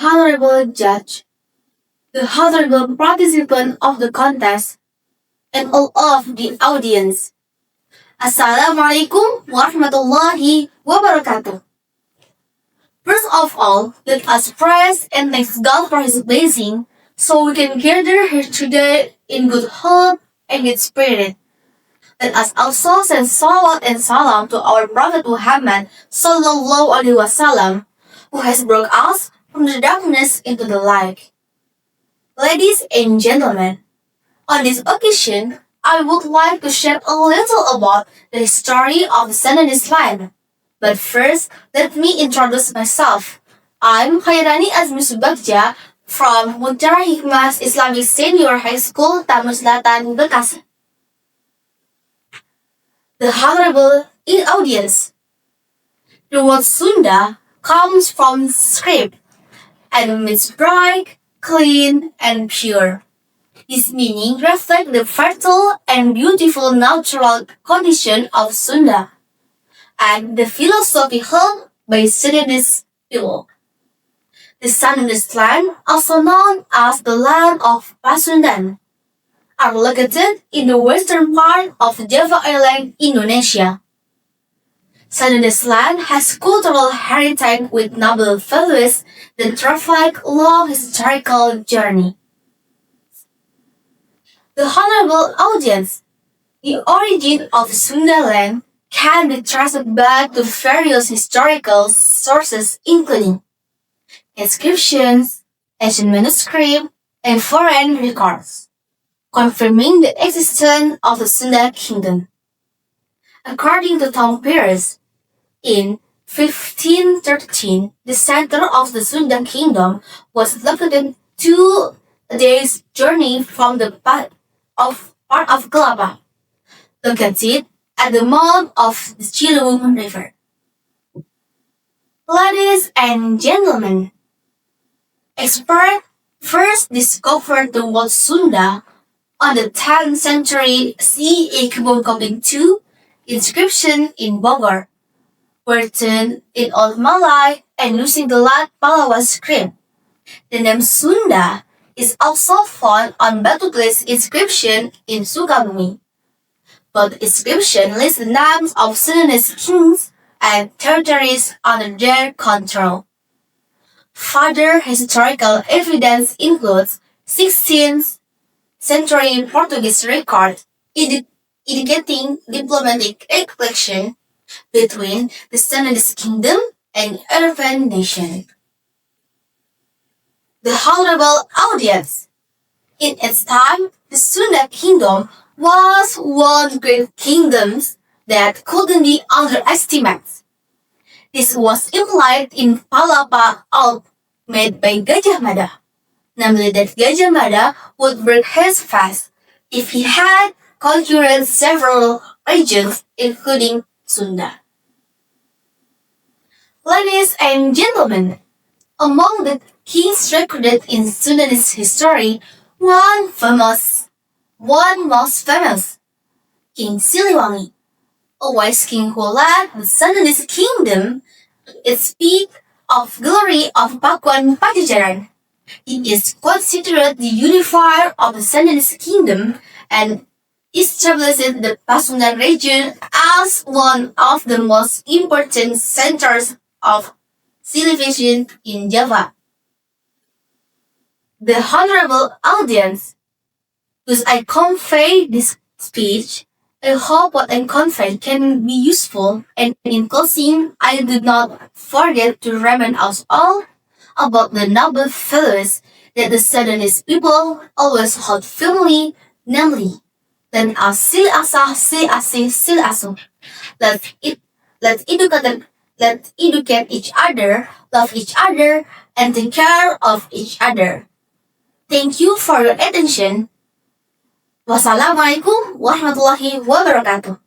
honorable judge, the honorable participant of the contest, and all of the audience. Assalamualaikum warahmatullahi wabarakatuh. First of all, let us praise and thank God for His blessing, so we can gather here today in good health and good spirit. Let us also send salawat and salam to our Prophet Muhammad Sallallahu Alaihi Wasallam, who has brought us from the darkness into the light. Ladies and gentlemen, on this occasion, I would like to share a little about the history of the Sundenese land. But first, let me introduce myself. I'm Khairani Azmi Subagja from Mutiara Hikmah Islamic Senior High School, Taman Selatan, Bekasi. The honorable audience. The word Sunda comes from script and means bright, clean, and pure. This meaning reflects the fertile and beautiful natural condition of Sunda and the philosophy held by Sundenese people. The Sundenese land, also known as the land of Pasundan, are located in the western part of Java Island, Indonesia. Sundenese land has cultural heritage with noble values that reflect long historical journey. The honorable audience, the origin of Sunda land can be traced back to various historical sources including inscriptions, ancient manuscripts, and foreign records, confirming the existence of the Sunda kingdom. According to Tom Pearce, in 1513, the center of the Sunda kingdom was located 2 days' journey from the part of Kelapa, located at the mouth of the Ciliwung River. Ladies and gentlemen, experts first discovered the word Sunda on the 10th century CE Kebun II inscription in Bogor, written in Old Malay and using the Lat Palawa script. The name Sunda is also found on batu tulis inscription in Sukabumi. Both inscriptions list the names of Sundanese kings and territories under their control. Further historical evidence includes 16th century Portuguese record indicating diplomatic connection between the Sundanese kingdom and European nation. The honorable audience. In its time, the Sunda kingdom was one of the great kingdoms that couldn't be underestimated. This was implied in Palapa Alp made by Gajah Mada, namely that Gajah Mada would break his fast if he had conquered several regions, including Sunda. Ladies and gentlemen, among the kings recorded in Sundanese history, one most famous, King Siliwangi, a wise king who led the Sundanese kingdom to its peak of glory of Pakuan Pajajaran. He is considered the unifier of the Sundanese kingdom and established the Pasundan region as one of the most important centers of civilization in Java. The honorable audience, as I convey this speech, I hope what I convey can be useful, and in closing, I do not forget to remind us all about the noble values that the Sundanese people always hold firmly, namely, dan asil asah si asih sil asuh. Let's educate each other, love each other, and take care of each other. Thank you for your attention. Wassalamualaikum warahmatullahi wabarakatuh.